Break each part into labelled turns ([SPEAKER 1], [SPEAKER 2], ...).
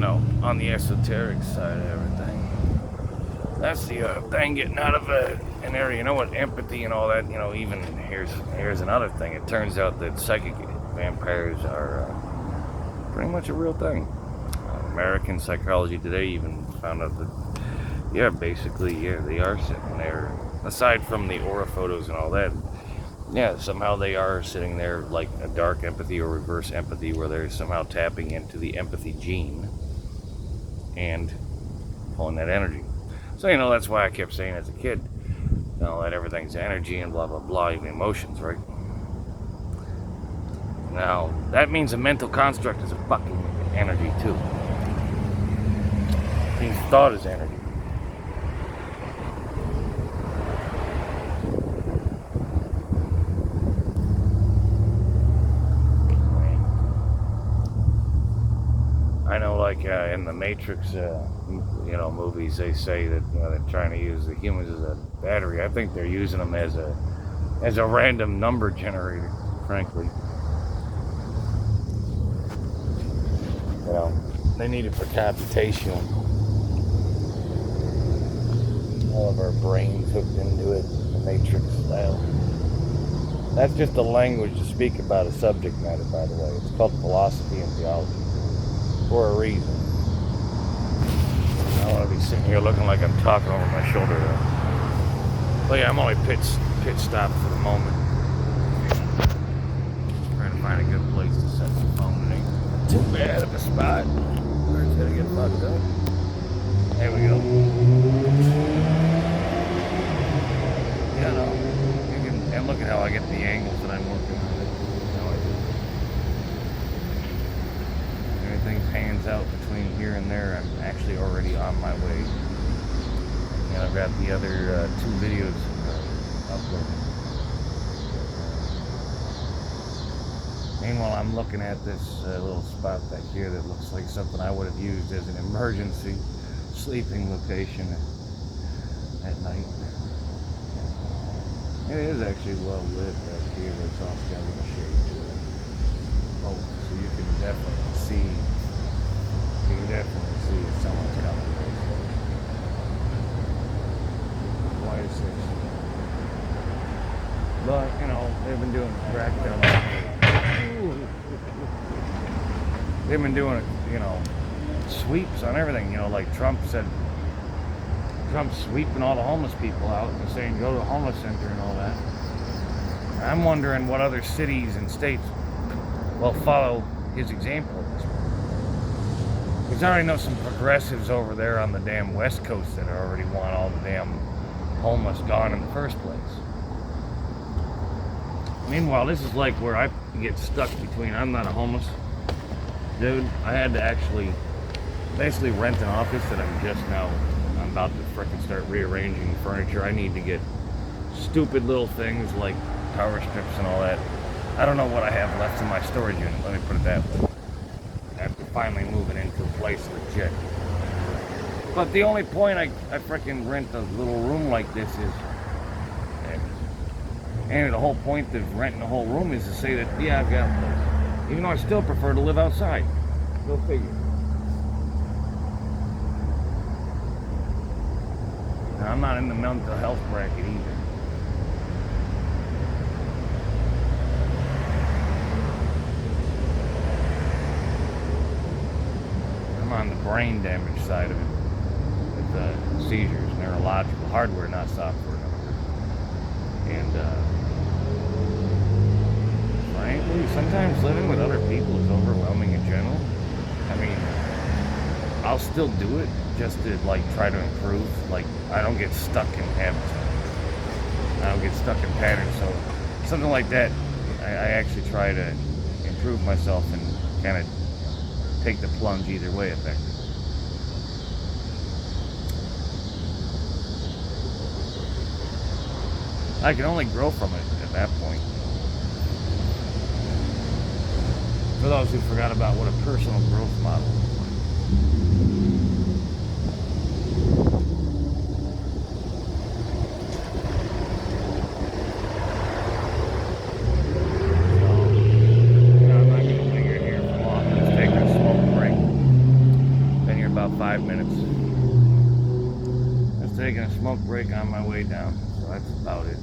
[SPEAKER 1] on the esoteric side of everything. That's the thing, getting out of an area, what empathy and all that, even here's another thing. It turns out that psychic vampires are pretty much a real thing. American Psychology Today even found out that, basically, they are sitting there, aside from the aura photos and all that, somehow they are sitting there like a dark empathy or reverse empathy, where they're somehow tapping into the empathy gene and pulling that energy. So, that's why I kept saying as a kid, that everything's energy and blah, blah, blah, even emotions, right? Now, that means a mental construct is a fucking energy, too. Being thought is energy. I know, like in the Matrix, movies, they say that they're trying to use the humans as a battery. I think they're using them as a random number generator, frankly. They need it for computation. All of our brains hooked into it, the Matrix style. That's just a language to speak about a subject matter, by the way. It's called philosophy and theology. For a reason. I don't want to be sitting here looking like I'm talking over my shoulder though. But I'm only pit stop for the moment. Trying to find a good place to set the phone. It ain't too bad of a spot. Where it's gonna get fucked up. There we go. And look at how I get the angles that I'm working on. Everything pans out between here and there. I'm actually already on my way. And I've got the other 2 videos uploaded. Meanwhile, I'm looking at this little spot back here that looks like something I would have used as an emergency sleeping location at night. It is actually well lit right here. It's also got a little shade to it. Oh, so you can definitely see. You can definitely see if someone's coming. Why is this? But, they've been doing crackdown. They've been doing, sweeps on everything. Like Trump said, Trump's sweeping all the homeless people out and saying go to a homeless center and all that. I'm wondering what other cities and states will follow his example at this point. Because I already know some progressives over there on the damn West Coast that already want all the damn homeless gone in the first place. Meanwhile, this is like where I get stuck between. I'm not a homeless dude. I had to actually basically rent an office that I'm about to frickin' start rearranging furniture. I need to get stupid little things like power strips and all that. I don't know what I have left in my storage unit, let me put it that way. After finally moving into a place legit. But the only point I frickin' rent a little room like this is, and the whole point of renting a whole room is to say that, yeah, I've got a place. Even though I still prefer to live outside. Go figure. Now, I'm not in the mental health bracket either. I'm on the brain damage side of it with seizures, neurological, hardware, not software. And frankly, sometimes living with other people is overwhelming in general. I mean, I'll still do it just to try to improve. I don't get stuck in habits. I don't get stuck in patterns. So something like that, I actually try to improve myself and kind of take the plunge either way effectively. I can only grow from it at that point. For those who forgot about what a personal growth model is. I'm not going to linger here for long. Let's take a small break. 5 minutes. I was taking a smoke break on my way down, so that's about it.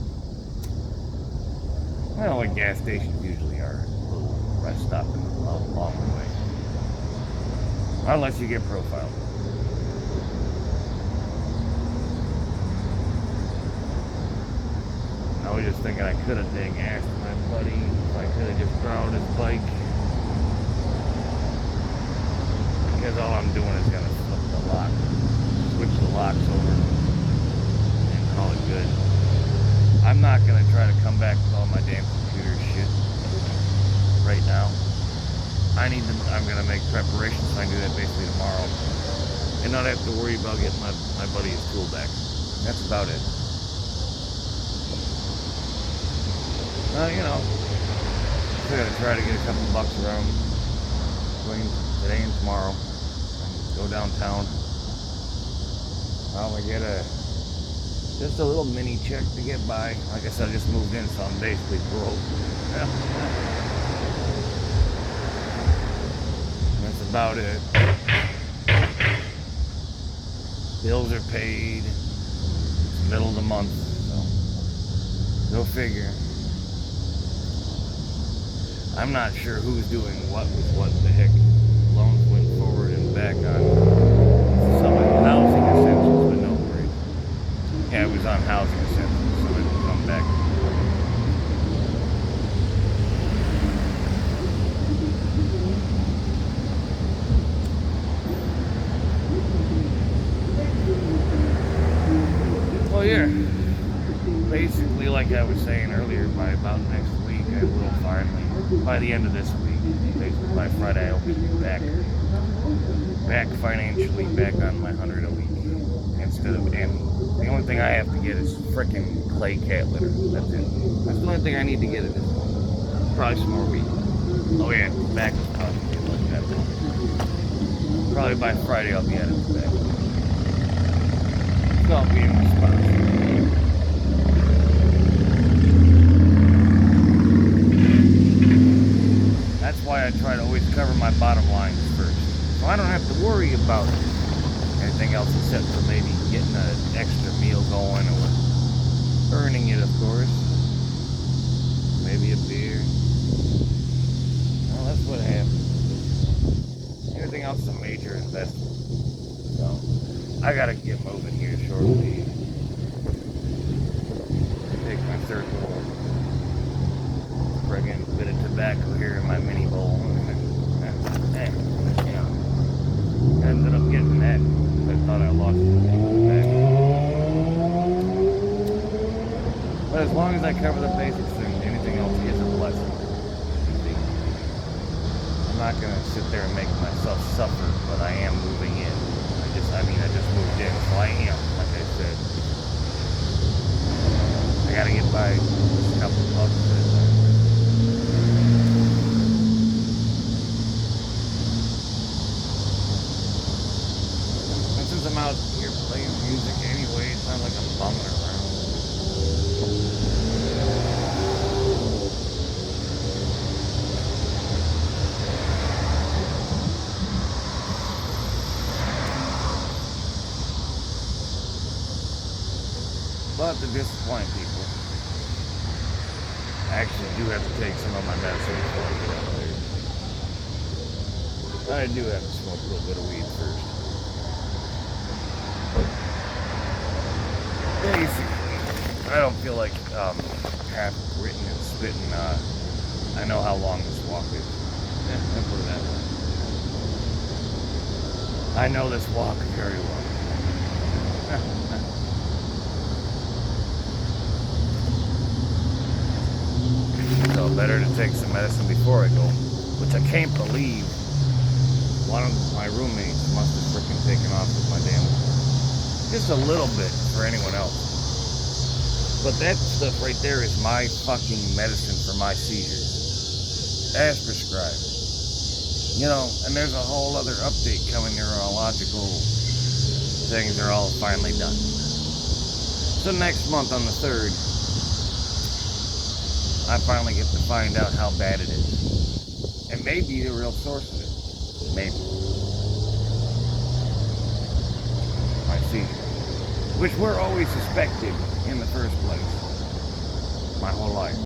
[SPEAKER 1] Well, like gas stations usually are. A little rest stop along the way. Unless you get profiled. I was just thinking I could have dang asked my buddy if I could have just borrowed his bike. Because all I'm doing is going to flip the lock, switch the locks over, and call it good. I'm not going to try to come back with all my damn computer shit right now. I'm going to make preparations so I can do that basically tomorrow. And not have to worry about getting my buddy's tool back. That's about it. You know, still got to try to get a couple bucks around between today and tomorrow. And go downtown. Probably get just a little mini check to get by. Like I said, I just moved in, so I'm basically broke. That's about it. Bills are paid. It's the middle of the month, so go figure. I'm not sure who's doing what with what the heck. Loans went forward and back on some housing essentials, but no worries. Yeah, it was on housing essentials, so it will come back. Well, yeah. Basically, like I was saying earlier, by about next week, I will finally, by the end of this week, basically by Friday, I'll be back financially, back on my 100 a week. And the only thing I have to get is frickin' clay cat litter. That's it. That's the only thing I need to get at this point. Probably some more weed. Oh yeah, back is probably like that. Probably by Friday I'll be at it back. So I'll be in the spot. That's why I try to always cover my bottom lines first. So I don't have to worry about anything else except for maybe getting an extra meal going or earning it, of course. Maybe a beer. Well, that's what happens. Anything else is a major investment. So I gotta get moving here shortly. Take my third little friggin' bit of tobacco here in my mini bowl. And you know, ended up getting that. I thought I lost it back. But as long as I cover the basics, then anything else is a blessing. I'm not gonna sit there and make myself suffer, but I am moving in. I just moved in, so I am, like I said. I gotta get by just a couple bucks at a time. And since I'm out here playing music anyway, it's not like I'm bumming around. But to disappoint people, I actually do have to take some of my medicine before I get out there. I do have to smoke a little bit of weed first. Basically, I don't feel like half written and spitting. I know how long this walk is. Yeah, I'll put it that way. I know this walk very well. So better to take some medicine before I go, which I can't believe one of my roommates must have freaking taken off with my damn, just a little bit for anyone else. But that stuff right there is my fucking medicine for my seizures, as prescribed. You know, and there's a whole other update coming, neurological things are all finally done. So next month on the 3rd, I finally get to find out how bad it is. And maybe the real source of it. Maybe. which we're always suspected in the first